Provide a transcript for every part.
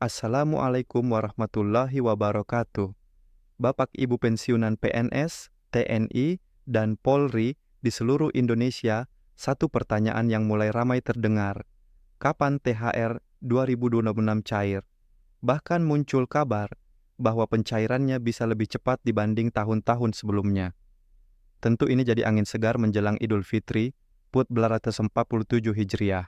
Assalamualaikum warahmatullahi wabarakatuh. Bapak Ibu pensiunan PNS, TNI, dan Polri di seluruh Indonesia, satu pertanyaan yang mulai ramai terdengar. Kapan THR 2026 cair? Bahkan muncul kabar bahwa pencairannya bisa lebih cepat dibanding tahun-tahun sebelumnya. Tentu ini jadi angin segar menjelang Idul Fitri, PUT 1447 Hijriah.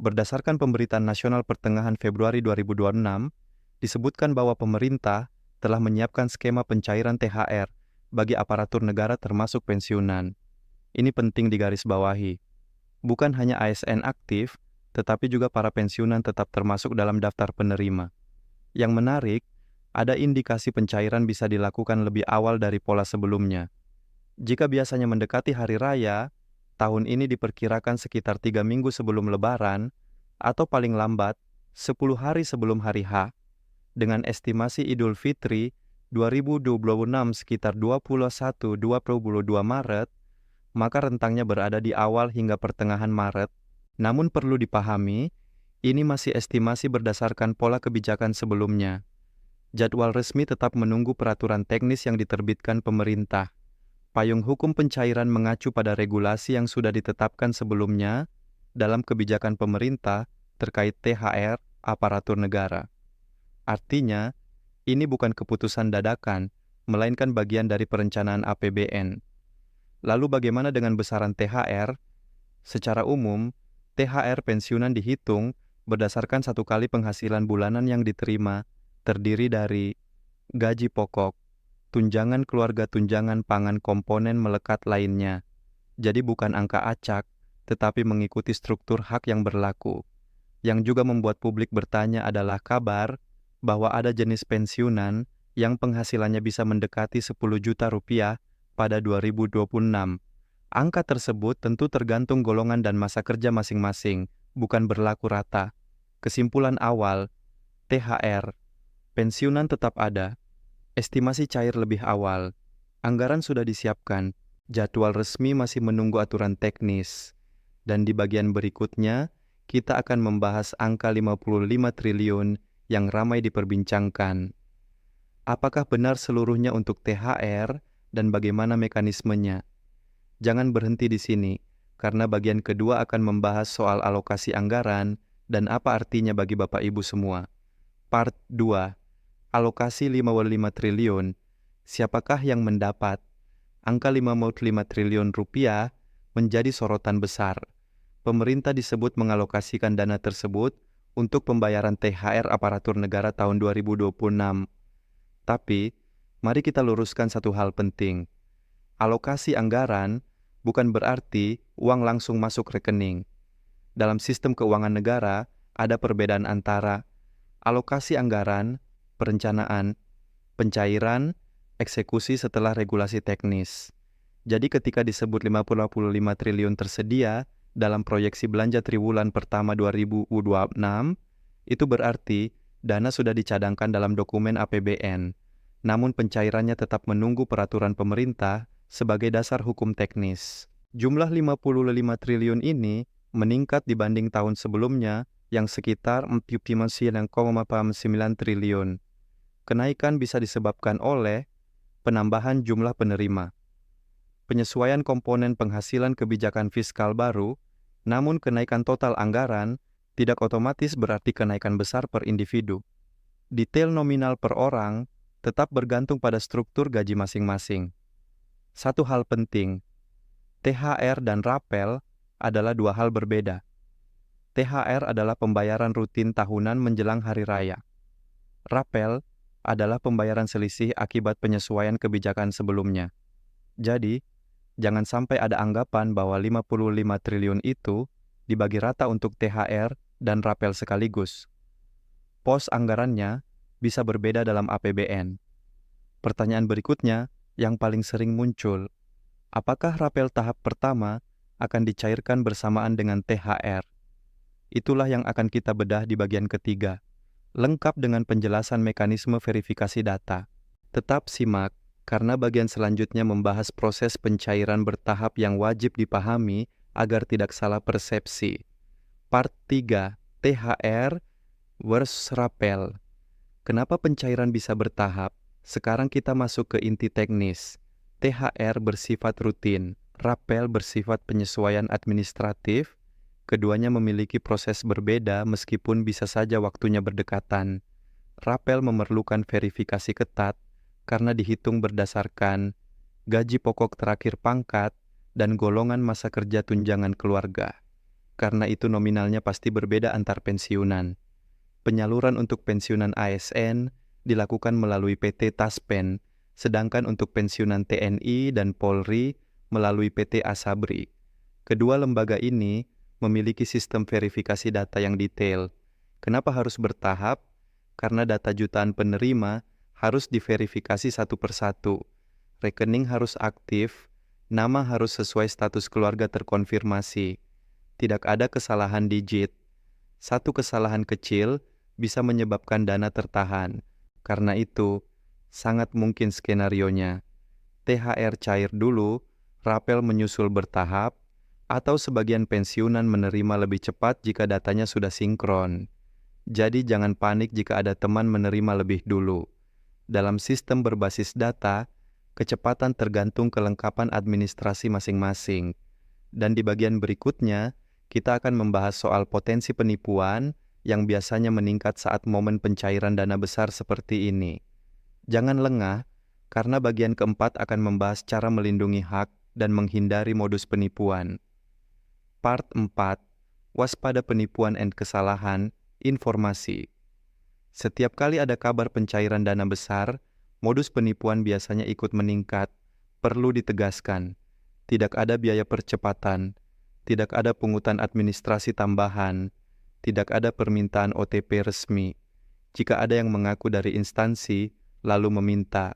Berdasarkan pemberitaan nasional pertengahan Februari 2026, disebutkan bahwa pemerintah telah menyiapkan skema pencairan THR bagi aparatur negara termasuk pensiunan. Ini penting digarisbawahi. Bukan hanya ASN aktif, tetapi juga para pensiunan tetap termasuk dalam daftar penerima. Yang menarik, ada indikasi pencairan bisa dilakukan lebih awal dari pola sebelumnya. Jika biasanya mendekati hari raya, tahun ini diperkirakan sekitar 3 minggu sebelum Lebaran, atau paling lambat 10 hari sebelum hari H, dengan estimasi Idul Fitri 2026 sekitar 21-22 Maret, maka rentangnya berada di awal hingga pertengahan Maret. Namun perlu dipahami, ini masih estimasi berdasarkan pola kebijakan sebelumnya. Jadwal resmi tetap menunggu peraturan teknis yang diterbitkan pemerintah. Payung hukum pencairan mengacu pada regulasi yang sudah ditetapkan sebelumnya dalam kebijakan pemerintah terkait THR aparatur negara. Artinya, ini bukan keputusan dadakan, melainkan bagian dari perencanaan APBN. Lalu bagaimana dengan besaran THR? Secara umum, THR pensiunan dihitung berdasarkan satu kali penghasilan bulanan yang diterima, terdiri dari gaji pokok, tunjangan keluarga, tunjangan pangan, komponen melekat lainnya. Jadi bukan angka acak, tetapi mengikuti struktur hak yang berlaku. Yang juga membuat publik bertanya adalah kabar bahwa ada jenis pensiunan yang penghasilannya bisa mendekati 10 juta rupiah pada 2026. Angka tersebut tentu tergantung golongan dan masa kerja masing-masing, bukan berlaku rata. Kesimpulan awal, THR, pensiunan tetap ada. Estimasi cair lebih awal. Anggaran sudah disiapkan. Jadwal resmi masih menunggu aturan teknis. Dan di bagian berikutnya, kita akan membahas angka 55 triliun yang ramai diperbincangkan. Apakah benar seluruhnya untuk THR dan bagaimana mekanismenya? Jangan berhenti di sini, karena bagian kedua akan membahas soal alokasi anggaran dan apa artinya bagi Bapak Ibu semua. Part 2. Alokasi 55 triliun, siapakah yang mendapat? Angka 55 triliun rupiah menjadi sorotan besar. Pemerintah disebut mengalokasikan dana tersebut untuk pembayaran THR aparatur negara tahun 2026. Tapi, mari kita luruskan satu hal penting. Alokasi anggaran bukan berarti uang langsung masuk rekening. Dalam sistem keuangan negara, ada perbedaan antara alokasi anggaran, perencanaan, pencairan, eksekusi setelah regulasi teknis. Jadi ketika disebut 55 triliun tersedia dalam proyeksi belanja triwulan pertama 2026, itu berarti dana sudah dicadangkan dalam dokumen APBN, namun pencairannya tetap menunggu peraturan pemerintah sebagai dasar hukum teknis. Jumlah 55 triliun ini meningkat dibanding tahun sebelumnya yang sekitar 49,9 triliun. Kenaikan bisa disebabkan oleh penambahan jumlah penerima, penyesuaian komponen penghasilan kebijakan fiskal baru, namun kenaikan total anggaran tidak otomatis berarti kenaikan besar per individu. Detail nominal per orang tetap bergantung pada struktur gaji masing-masing. Satu hal penting, THR dan rapel adalah dua hal berbeda. THR adalah pembayaran rutin tahunan menjelang hari raya. Rapel adalah pembayaran selisih akibat penyesuaian kebijakan sebelumnya. Jadi, jangan sampai ada anggapan bahwa 55 triliun itu dibagi rata untuk THR dan rapel sekaligus. Pos anggarannya bisa berbeda dalam APBN. Pertanyaan berikutnya yang paling sering muncul, apakah rapel tahap pertama akan dicairkan bersamaan dengan THR? Itulah yang akan kita bedah di bagian ketiga, lengkap dengan penjelasan mekanisme verifikasi data. Tetap simak, karena bagian selanjutnya membahas proses pencairan bertahap yang wajib dipahami agar tidak salah persepsi. Part 3, THR versus rapel. Kenapa pencairan bisa bertahap? Sekarang kita masuk ke inti teknis. THR bersifat rutin, rapel bersifat penyesuaian administratif. Keduanya memiliki proses berbeda meskipun bisa saja waktunya berdekatan. Rapel memerlukan verifikasi ketat karena dihitung berdasarkan gaji pokok terakhir pangkat dan golongan masa kerja tunjangan keluarga. Karena itu nominalnya pasti berbeda antar pensiunan. Penyaluran untuk pensiunan ASN dilakukan melalui PT Taspen, sedangkan untuk pensiunan TNI dan Polri melalui PT Asabri. Kedua lembaga ini memiliki sistem verifikasi data yang detail. Kenapa harus bertahap? Karena data jutaan penerima harus diverifikasi satu persatu. Rekening harus aktif, nama harus sesuai status keluarga terkonfirmasi. Tidak ada kesalahan digit. Satu kesalahan kecil bisa menyebabkan dana tertahan. Karena itu, sangat mungkin skenarionya THR cair dulu, rapel menyusul bertahap, atau sebagian pensiunan menerima lebih cepat jika datanya sudah sinkron. Jadi jangan panik jika ada teman menerima lebih dulu. Dalam sistem berbasis data, kecepatan tergantung kelengkapan administrasi masing-masing. Dan di bagian berikutnya, kita akan membahas soal potensi penipuan yang biasanya meningkat saat momen pencairan dana besar seperti ini. Jangan lengah, karena bagian keempat akan membahas cara melindungi hak dan menghindari modus penipuan. Part 4. Waspada penipuan dan kesalahan, informasi. Setiap kali ada kabar pencairan dana besar, modus penipuan biasanya ikut meningkat. Perlu ditegaskan, tidak ada biaya percepatan, tidak ada pungutan administrasi tambahan, tidak ada permintaan OTP resmi. Jika ada yang mengaku dari instansi, lalu meminta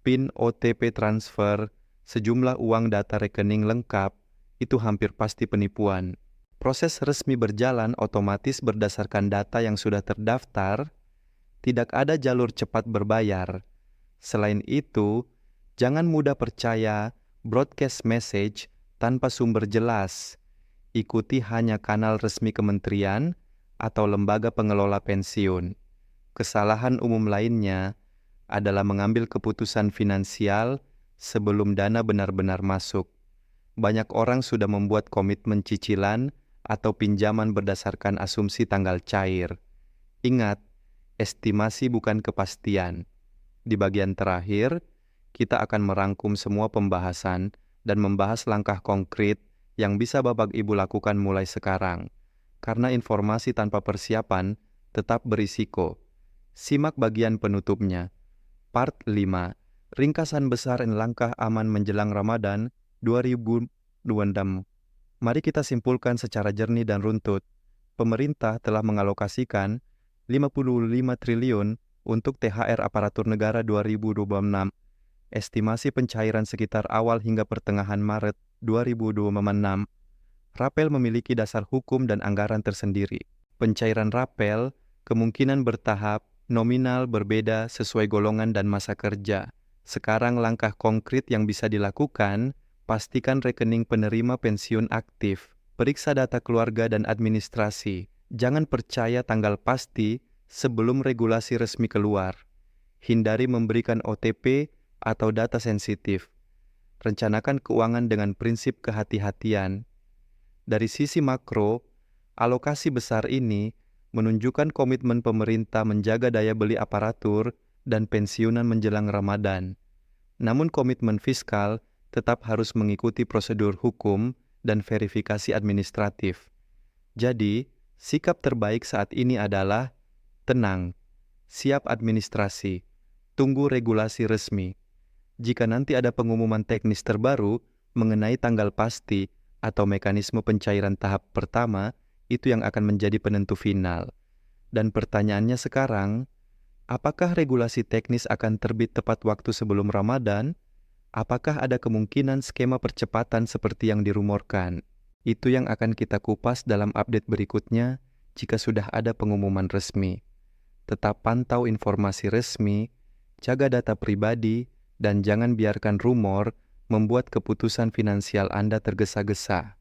PIN OTP transfer, sejumlah uang data rekening lengkap, itu hampir pasti penipuan. Proses resmi berjalan otomatis berdasarkan data yang sudah terdaftar, tidak ada jalur cepat berbayar. Selain itu, jangan mudah percaya broadcast message tanpa sumber jelas. Ikuti hanya kanal resmi kementerian atau lembaga pengelola pensiun. Kesalahan umum lainnya adalah mengambil keputusan finansial sebelum dana benar-benar masuk. Banyak orang sudah membuat komitmen cicilan atau pinjaman berdasarkan asumsi tanggal cair. Ingat, estimasi bukan kepastian. Di bagian terakhir, kita akan merangkum semua pembahasan dan membahas langkah konkret yang bisa Bapak Ibu lakukan mulai sekarang. Karena informasi tanpa persiapan tetap berisiko. Simak bagian penutupnya. Part 5. Ringkasan besar dan langkah aman menjelang Ramadan 2026. Mari kita simpulkan secara jernih dan runtut. Pemerintah telah mengalokasikan 55 triliun untuk THR aparatur negara 2026. Estimasi pencairan sekitar awal hingga pertengahan Maret 2026. Rapel memiliki dasar hukum dan anggaran tersendiri. Pencairan rapel kemungkinan bertahap, nominal berbeda sesuai golongan dan masa kerja. Sekarang langkah konkret yang bisa dilakukan, pastikan rekening penerima pensiun aktif. Periksa data keluarga dan administrasi. Jangan percaya tanggal pasti sebelum regulasi resmi keluar. Hindari memberikan OTP atau data sensitif. Rencanakan keuangan dengan prinsip kehati-hatian. Dari sisi makro, alokasi besar ini menunjukkan komitmen pemerintah menjaga daya beli aparatur dan pensiunan menjelang Ramadan. Namun komitmen fiskal tetap harus mengikuti prosedur hukum dan verifikasi administratif. Jadi, sikap terbaik saat ini adalah tenang, siap administrasi, tunggu regulasi resmi. Jika nanti ada pengumuman teknis terbaru mengenai tanggal pasti atau mekanisme pencairan tahap pertama, itu yang akan menjadi penentu final. Dan pertanyaannya sekarang, apakah regulasi teknis akan terbit tepat waktu sebelum Ramadan? Apakah ada kemungkinan skema percepatan seperti yang dirumorkan? Itu yang akan kita kupas dalam update berikutnya jika sudah ada pengumuman resmi. Tetap pantau informasi resmi, jaga data pribadi, dan jangan biarkan rumor membuat keputusan finansial Anda tergesa-gesa.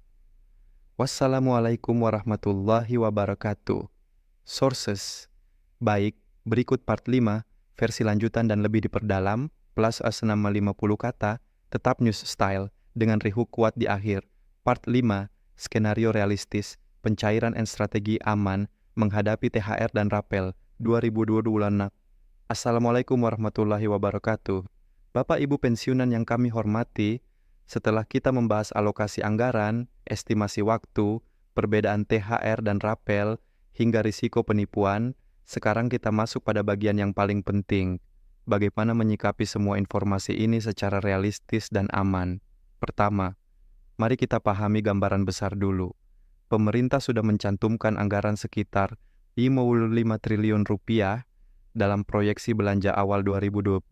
Wassalamualaikum warahmatullahi wabarakatuh. Sources: Baik, berikut part 5, versi lanjutan dan lebih diperdalam, plus selama 50 kata, tetap news style, dengan rehook kuat di akhir. Part 5, skenario realistis, pencairan dan strategi aman, menghadapi THR dan rapel, 2022. Assalamualaikum warahmatullahi wabarakatuh. Bapak Ibu pensiunan yang kami hormati, setelah kita membahas alokasi anggaran, estimasi waktu, perbedaan THR dan rapel, hingga risiko penipuan, sekarang kita masuk pada bagian yang paling penting. Bagaimana menyikapi semua informasi ini secara realistis dan aman? Pertama, mari kita pahami gambaran besar dulu. Pemerintah sudah mencantumkan anggaran sekitar 55 triliun rupiah dalam proyeksi belanja awal 2026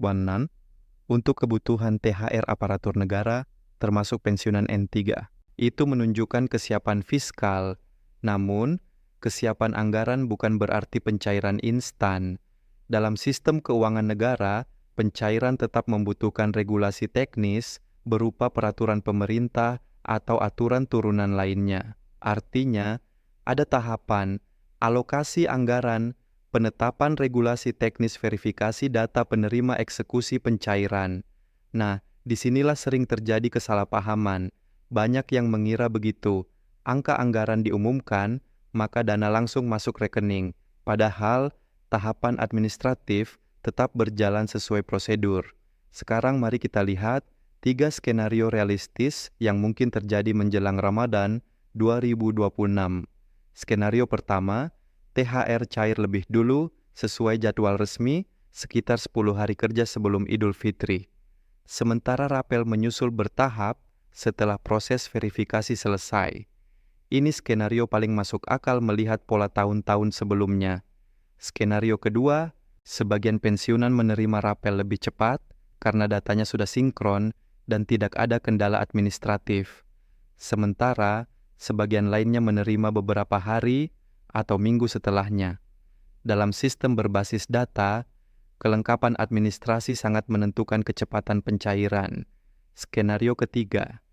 untuk kebutuhan THR aparatur negara, termasuk pensiunan N3. Itu menunjukkan kesiapan fiskal, namun kesiapan anggaran bukan berarti pencairan instan. Dalam sistem keuangan negara, pencairan tetap membutuhkan regulasi teknis berupa peraturan pemerintah atau aturan turunan lainnya. Artinya, ada tahapan, alokasi anggaran, penetapan regulasi teknis verifikasi data penerima eksekusi pencairan. Nah, disinilah sering terjadi kesalahpahaman. Banyak yang mengira begitu. Angka anggaran diumumkan, maka dana langsung masuk rekening. Padahal, tahapan administratif tetap berjalan sesuai prosedur. Sekarang mari kita lihat 3 skenario realistis yang mungkin terjadi menjelang Ramadan 2026. Skenario pertama, THR cair lebih dulu sesuai jadwal resmi sekitar 10 hari kerja sebelum Idul Fitri. Sementara rapel menyusul bertahap setelah proses verifikasi selesai. Ini skenario paling masuk akal melihat pola tahun-tahun sebelumnya. Skenario kedua, sebagian pensiunan menerima rapel lebih cepat karena datanya sudah sinkron dan tidak ada kendala administratif. Sementara, sebagian lainnya menerima beberapa hari atau minggu setelahnya. Dalam sistem berbasis data, kelengkapan administrasi sangat menentukan kecepatan pencairan. Skenario ketiga,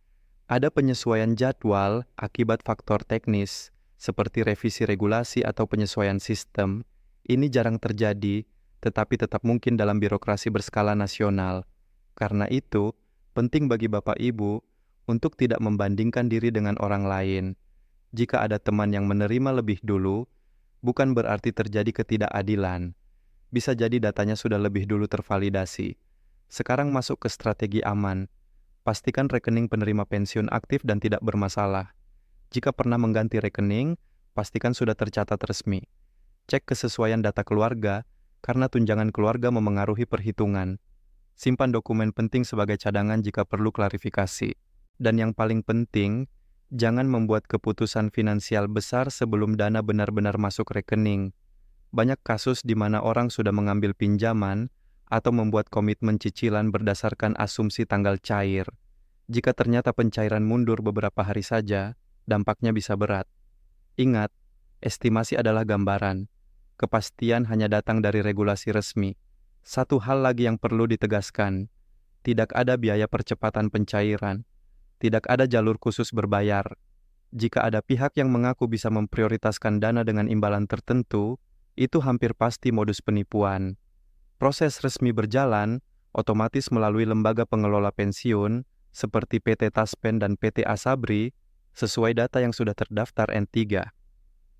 ada penyesuaian jadwal akibat faktor teknis, seperti revisi regulasi atau penyesuaian sistem. Ini jarang terjadi, tetapi tetap mungkin dalam birokrasi berskala nasional. Karena itu, penting bagi Bapak Ibu untuk tidak membandingkan diri dengan orang lain. Jika ada teman yang menerima lebih dulu, bukan berarti terjadi ketidakadilan. Bisa jadi datanya sudah lebih dulu tervalidasi. Sekarang masuk ke strategi aman. Pastikan rekening penerima pensiun aktif dan tidak bermasalah. Jika pernah mengganti rekening, pastikan sudah tercatat resmi. Cek kesesuaian data keluarga, karena tunjangan keluarga memengaruhi perhitungan. Simpan dokumen penting sebagai cadangan jika perlu klarifikasi. Dan yang paling penting, jangan membuat keputusan finansial besar sebelum dana benar-benar masuk rekening. Banyak kasus di mana orang sudah mengambil pinjaman atau membuat komitmen cicilan berdasarkan asumsi tanggal cair. Jika ternyata pencairan mundur beberapa hari saja, dampaknya bisa berat. Ingat, estimasi adalah gambaran. Kepastian hanya datang dari regulasi resmi. Satu hal lagi yang perlu ditegaskan, tidak ada biaya percepatan pencairan. Tidak ada jalur khusus berbayar. Jika ada pihak yang mengaku bisa memprioritaskan dana dengan imbalan tertentu, itu hampir pasti modus penipuan. Proses resmi berjalan, otomatis melalui lembaga pengelola pensiun, seperti PT Taspen dan PT Asabri, sesuai data yang sudah terdaftar N3.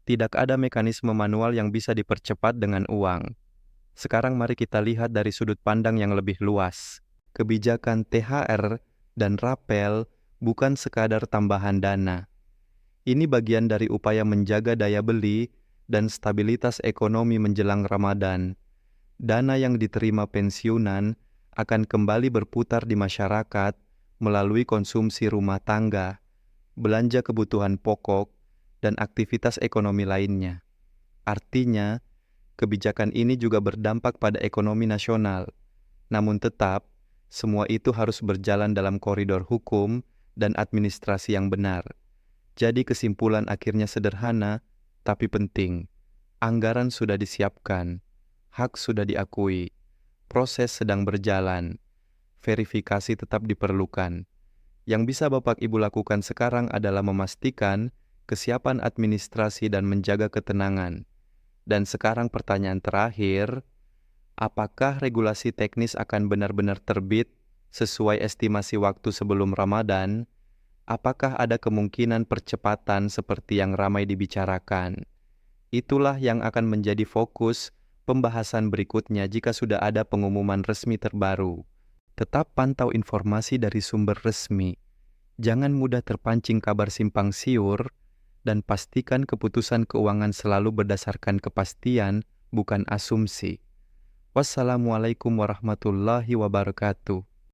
Tidak ada mekanisme manual yang bisa dipercepat dengan uang. Sekarang mari kita lihat dari sudut pandang yang lebih luas. Kebijakan THR dan rapel bukan sekadar tambahan dana. Ini bagian dari upaya menjaga daya beli dan stabilitas ekonomi menjelang Ramadan. Dana yang diterima pensiunan akan kembali berputar di masyarakat melalui konsumsi rumah tangga, belanja kebutuhan pokok, dan aktivitas ekonomi lainnya. Artinya, kebijakan ini juga berdampak pada ekonomi nasional. Namun tetap, semua itu harus berjalan dalam koridor hukum dan administrasi yang benar. Jadi kesimpulan akhirnya sederhana, tapi penting. Anggaran sudah disiapkan. Hak sudah diakui, proses sedang berjalan, verifikasi tetap diperlukan. Yang bisa Bapak Ibu lakukan sekarang adalah memastikan kesiapan administrasi dan menjaga ketenangan. Dan sekarang pertanyaan terakhir, apakah regulasi teknis akan benar-benar terbit sesuai estimasi waktu sebelum Ramadan? Apakah ada kemungkinan percepatan seperti yang ramai dibicarakan? Itulah yang akan menjadi fokus pembahasan berikutnya jika sudah ada pengumuman resmi terbaru. Tetap pantau informasi dari sumber resmi. Jangan mudah terpancing kabar simpang siur, dan pastikan keputusan keuangan selalu berdasarkan kepastian, bukan asumsi. Wassalamualaikum warahmatullahi wabarakatuh.